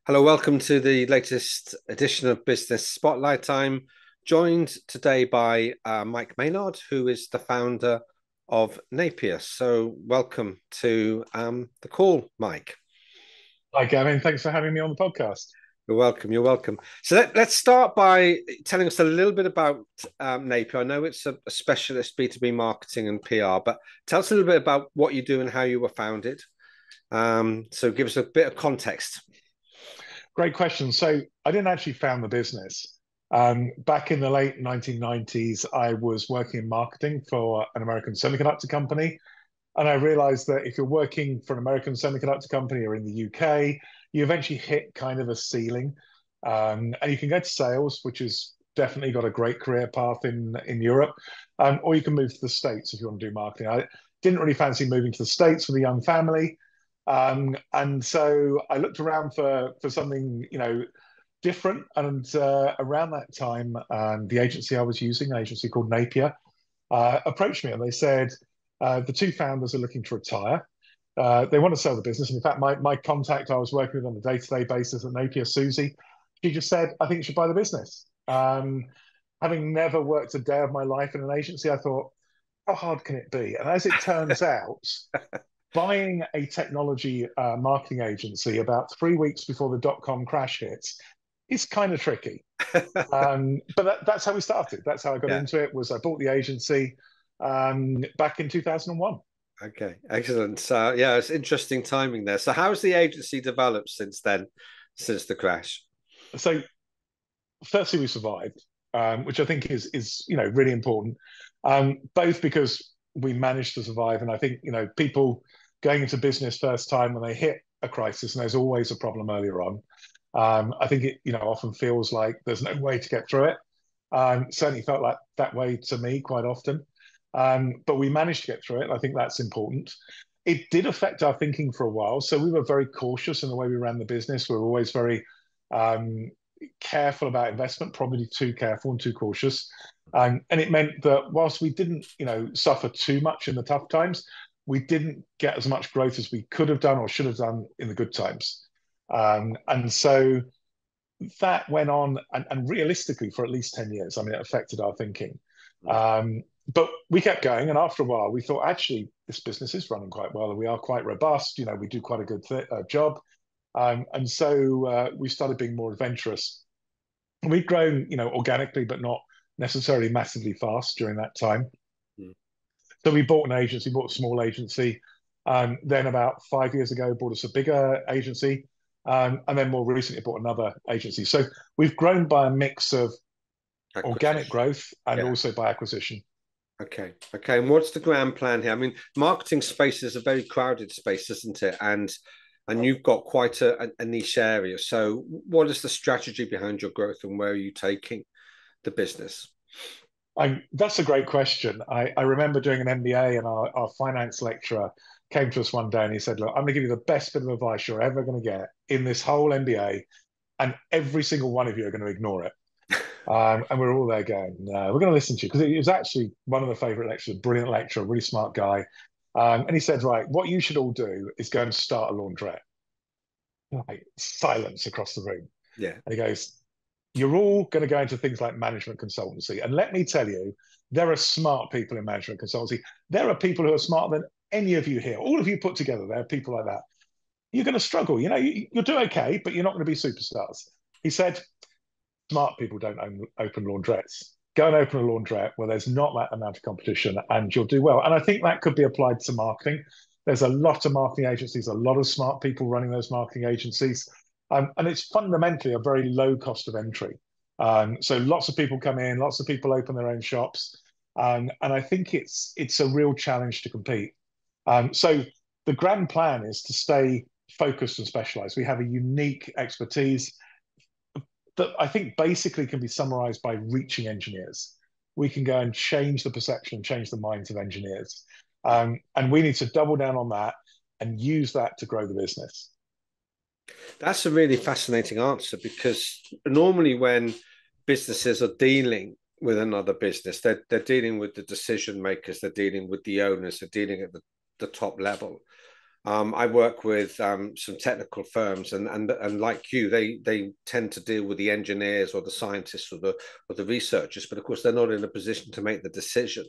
Hello, welcome to the latest edition of Business Spotlight. I'm joined today by Mike Maynard, who is the founder of Napier. So, welcome to the call, Mike. Hi, Gavin. Thanks for having me on the podcast. You're welcome. You're welcome. So let's start by telling us a little bit about Napier. I know it's a specialist B2B marketing and PR, but tell us a little bit about what you do and how you were founded. So give us a bit of context. Great question. So, I didn't actually found the business. Back in the late 1990s, I was working in marketing for an American semiconductor company. And I realized that if you're working for an American semiconductor company or in the UK, you eventually hit kind of a ceiling. And you can go to sales, which has definitely got a great career path in Europe, or you can move to the States if you want to do marketing. I didn't really fancy moving to the States with a young family. And so I looked around for something, different. And around that time, the agency I was using, an agency called Napier, approached me and they said, the two founders are looking to retire. They want to sell the business. And in fact, my contact I was working with on a day-to-day basis at Napier, Susie, she just said, I think you should buy the business. Having never worked a day of my life in an agency, I thought, how hard can it be? And as it turns out, buying a technology marketing agency about 3 weeks before the dot-com crash hits is kind of tricky. But that's how we started. That's how I got Yeah. into it. Was I bought the agency back in 2001. Okay, excellent. So yeah, it's interesting timing there. So how's the agency developed since then, since the crash? So firstly, we survived, which I think is really important. Both because we managed to survive, and I think people going into business first time when they hit a crisis, and there's always a problem earlier on. I think it often feels like there's no way to get through it. Certainly felt like that way to me quite often. But we managed to get through it. I think that's important. It did affect our thinking for a while. So we were very cautious in the way we ran the business. We were always very um, careful about investment, probably too careful and too cautious. And it meant that whilst we didn't, suffer too much in the tough times, we didn't get as much growth as we could have done or should have done in the good times. And so that went on, and realistically, for at least 10 years. I mean, it affected our thinking. But we kept going, and after a while, we thought actually this business is running quite well, and we are quite robust. We do quite a good job, and so we started being more adventurous. And we've grown, organically, but not necessarily massively fast during that time. Mm. So we bought an agency, bought a small agency. Then about 5 years ago, bought us a bigger agency, and then more recently bought another agency. So we've grown by a mix of organic Acquisition. growth and Yeah. also by acquisition. Okay. Okay. And what's the grand plan here? I mean, marketing space is a very crowded space, isn't it? And you've got quite a niche area. So what is the strategy behind your growth and where are you taking the business? That's a great question. I remember doing an MBA, and our finance lecturer came to us one day and he said, look, I'm going to give you the best bit of advice you're ever going to get in this whole MBA, and every single one of you are going to ignore it. And we're all there going, no, we're going to listen to you, because it was actually one of the favorite lecturers, brilliant lecturer, really smart guy. And he said, right, what you should all do is go and start a laundrette. Like, silence across the room. Yeah. And he goes, you're all going to go into things like management consultancy. And let me tell you, there are smart people in management consultancy. There are people who are smarter than any of you here. All of you put together, there are people like that. You're going to struggle. You'll do okay, but you're not going to be superstars. He said, smart people don't open laundrettes. Go and open a laundrette where there's not that amount of competition, and you'll do well. And I think that could be applied to marketing. There's a lot of marketing agencies, a lot of smart people running those marketing agencies. And it's fundamentally a very low cost of entry. So lots of people come in, lots of people open their own shops. And I think it's a real challenge to compete. So the grand plan is to stay focused and specialized. We have a unique expertise that I think basically can be summarized by reaching engineers. We can go and change the perception, change the minds of engineers. And we need to double down on that and use that to grow the business. That's a really fascinating answer because normally when businesses are dealing with another business, they're dealing with the decision makers, they're dealing with the owners, they're dealing at the top level. I work with some technical firms, and like you, they tend to deal with the engineers or the scientists or the researchers, but of course they're not in a position to make the decision.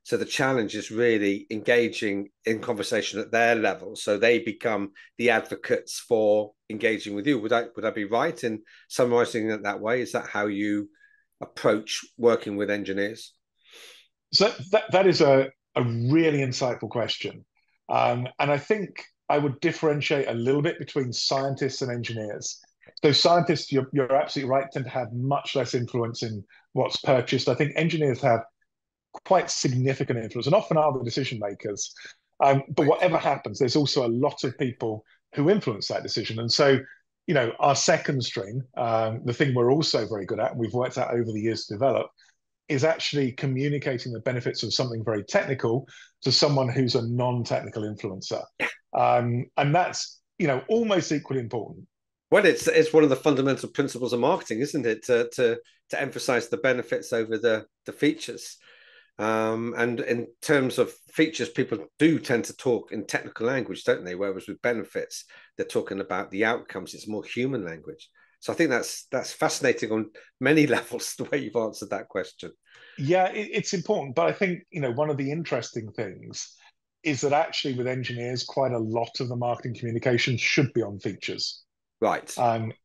So the challenge is really engaging in conversation at their level, so they become the advocates for engaging with you. Would I be right in summarising it that way? Is that how you approach working with engineers? So that is a really insightful question. And I think I would differentiate a little bit between scientists and engineers. So scientists, you're absolutely right, tend to have much less influence in what's purchased. I think engineers have quite significant influence and often are the decision makers. But Right. whatever happens, there's also a lot of people who influence that decision. And so, our second string, the thing we're also very good at, and we've worked out over the years to develop, is actually communicating the benefits of something very technical to someone who's a non-technical influencer. And that's, almost equally important. Well, it's one of the fundamental principles of marketing, isn't it? To emphasize the benefits over the features. And in terms of features, people do tend to talk in technical language, don't they? Whereas with benefits, they're talking about the outcomes. It's more human language. So I think that's fascinating on many levels, the way you've answered that question. Yeah, it's important. But I think, one of the interesting things is that actually with engineers, quite a lot of the marketing communication should be on features. Right.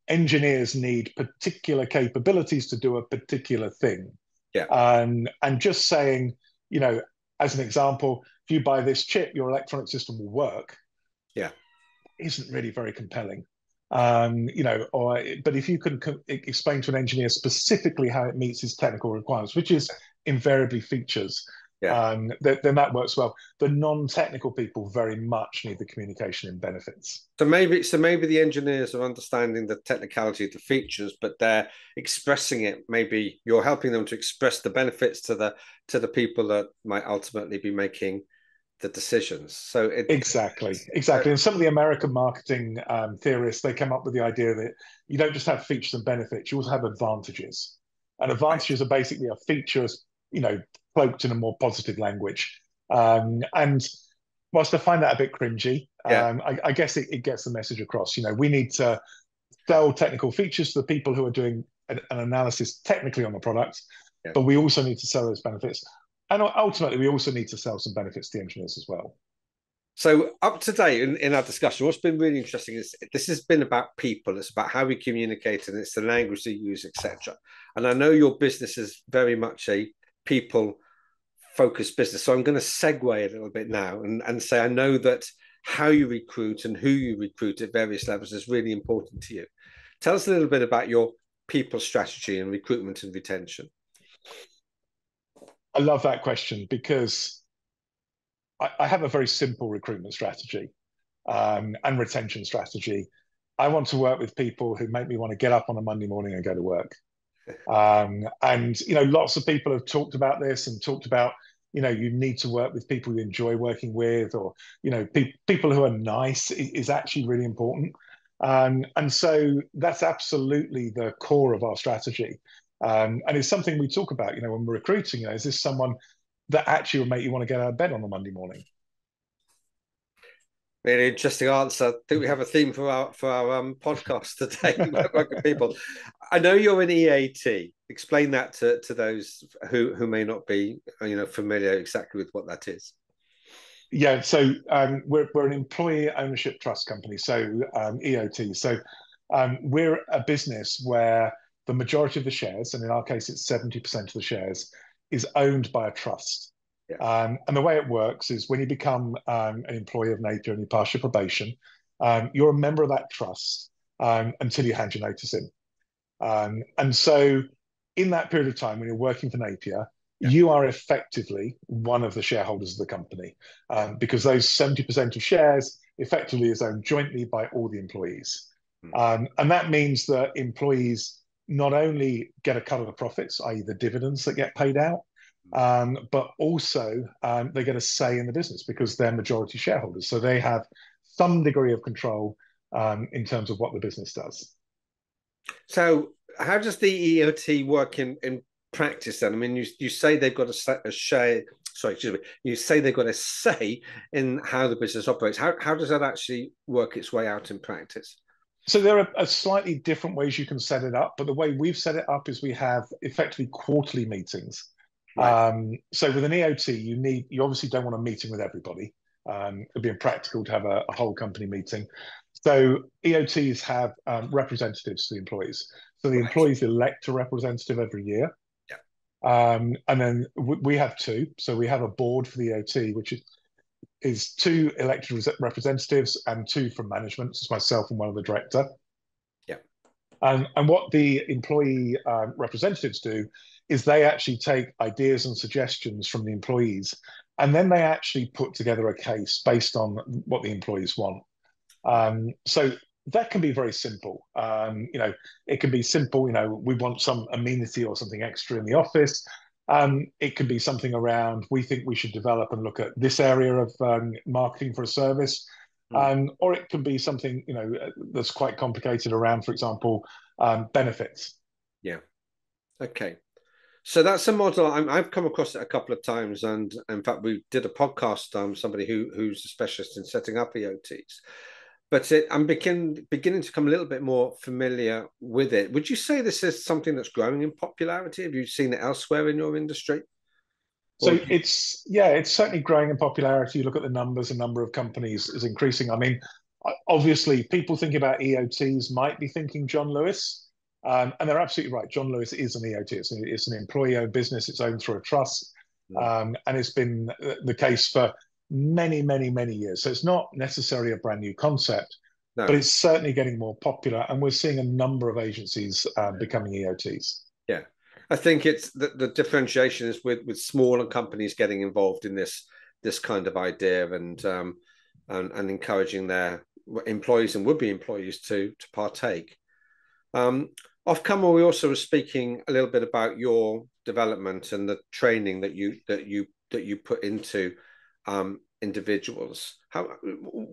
Engineers need particular capabilities to do a particular thing. Yeah. And just saying, you know, as an example, if you buy this chip, your electronic system will work, Yeah. isn't really very compelling. But if you can explain to an engineer specifically how it meets his technical requirements, which is invariably features, Yeah. then that works well. The non-technical people very much need the communication in benefits. So maybe the engineers are understanding the technicality of the features, but they're expressing it. Maybe you're helping them to express the benefits to the people that might ultimately be making the decisions. So Exactly. And some of the American marketing theorists, they come up with the idea that you don't just have features and benefits, you also have advantages. And right. advantages are basically a feature, you know, cloaked in a more positive language. And whilst I find that a bit cringy, Yeah. I guess it gets the message across. We need to sell technical features to the people who are doing an analysis technically on the product, Yeah. but we also need to sell those benefits. And ultimately, we also need to sell some benefits to the engineers as well. So up to date in our discussion, what's been really interesting is this has been about people. It's about how we communicate, and it's the language we use, etc. And I know your business is very much a people focused business. So I'm going to segue a little bit now and say I know that how you recruit and who you recruit at various levels is really important to you. Tell us a little bit about your people strategy and recruitment and I love that question because I have a very simple recruitment strategy and retention strategy. I want to work with people who make me want to get up on a Monday morning and go to work. And lots of people have talked about this and talked about, you need to work with people you enjoy working with, or people who are nice is actually really important. And so that's absolutely the core of our strategy. And it's something we talk about, when we're recruiting. Is this someone that actually will make you want to get out of bed on a Monday morning? Really interesting answer. I think we have a theme for our podcast today. Working people. I know you're an EAT. Explain that to those who may not be familiar exactly with what that is. Yeah, so we're an employee ownership trust company, so EOT. So we're a business where the majority of the shares, and in our case, it's 70% of the shares, is owned by a trust. Yeah. And the way it works is when you become an employee of Napier and you pass your probation, you're a member of that trust until you hand your notice in. And so in that period of time, when you're working for Napier, Yeah. you are effectively one of the shareholders of the company because those 70% of shares effectively is owned jointly by all the employees. And that means that employees not only get a cut of the profits, i.e. the dividends that get paid out, but also they get a say in the business because they're majority shareholders. So they have some degree of control in terms of what the business does. So how does the EOT work in practice then? I mean, you say they've got a share. Sorry, excuse me. You say they've got a say in how the business operates. How does that actually work its way out in practice? So there are slightly different ways you can set it up, but the way we've set it up is we have effectively quarterly meetings. Right. So with an EOT, you obviously don't want a meeting with everybody. It'd be impractical to have a whole company meeting. So EOTs have representatives to the employees. So the Right. employees elect a representative every year. Yeah. And then we have two. So we have a board for the EOT, which is two elected representatives and two from management. It's myself and one other director. Yeah. And what the employee representatives do is they actually take ideas and suggestions from the employees, and then they actually put together a case based on what the employees want. Right. So that can be very simple. It can be simple. We want some amenity or something extra in the office. It can be something around, we think we should develop and look at this area of marketing for a service. Mm. Or it can be something, that's quite complicated around, for example, benefits. Yeah. Okay. So that's a model I've come across it a couple of times, and in fact, we did a podcast. Somebody who's a specialist in setting up EOTs, but I'm beginning to come a little bit more familiar with it. Would you say this is something that's growing in popularity? Have you seen it elsewhere in your industry? So it's certainly growing in popularity. You look at the numbers, the number of companies is increasing. I mean, obviously, people thinking about EOTs might be thinking John Lewis, and they're absolutely right. John Lewis is an EOT. It's an employee-owned business. It's owned through a trust, Mm. and it's been the case for many, many, many years. So it's not necessarily a brand new concept, but No. it's certainly getting more popular, and we're seeing a number of agencies becoming EOTs. Yeah. I think it's the differentiation is with smaller companies getting involved in this kind of idea, and encouraging their employees and would-be employees to partake. Um, Off camera, we also were speaking a little bit about your development and the training that you put into individuals.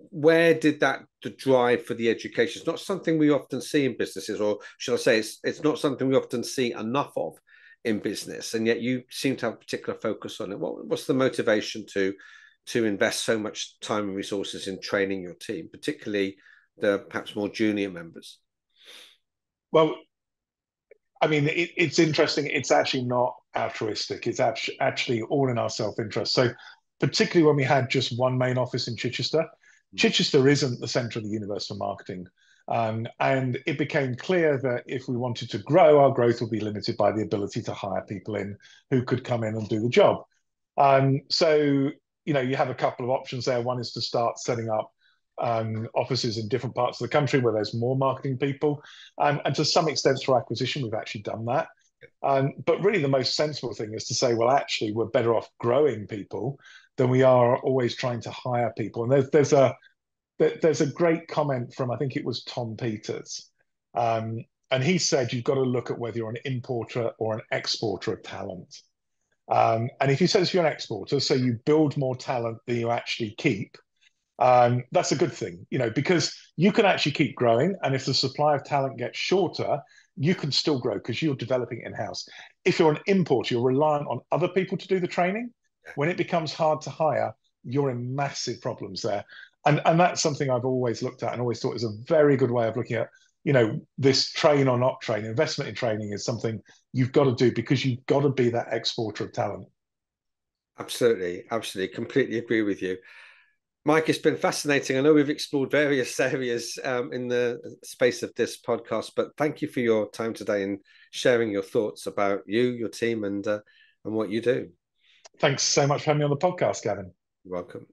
Where did the drive for the education? It's not something we often see in businesses, or should I say, it's not something we often see enough of in business, and yet you seem to have a particular focus on it. What's the motivation to invest so much time and resources in training your team, particularly the perhaps more junior members? Well, I mean, it's interesting. It's actually not altruistic. It's actually all in our self-interest. So, particularly when we had just one main office in Chichester, Chichester isn't the center of the universe for marketing. And it became clear that if we wanted to grow, our growth would be limited by the ability to hire people in who could come in and do the job. So, you have a couple of options there. One is to start setting up offices in different parts of the country where there's more marketing people. And to some extent through acquisition, we've actually done that. But really the most sensible thing is to say, well, actually, we're better off growing people than we are always trying to hire people. And there's a great comment from, I think it was Tom Peters. And he said, you've got to look at whether you're an importer or an exporter of talent. And if you say you're an exporter, so you build more talent than you actually keep, that's a good thing, because you can actually keep growing. And if the supply of talent gets shorter, you can still grow because you're developing in-house. If you're an importer, you're reliant on other people to do the training. When it becomes hard to hire, you're in massive problems there. And that's something I've always looked at and always thought is a very good way of looking at, this train or not train. Investment in training is something you've got to do because you've got to be that exporter of talent. Absolutely, absolutely, completely agree with you. Mike, it's been fascinating. I know we've explored various areas in the space of this podcast, but thank you for your time today and sharing your thoughts about you, your team, and what you do. Thanks so much for having me on the podcast, Gavin. You're welcome.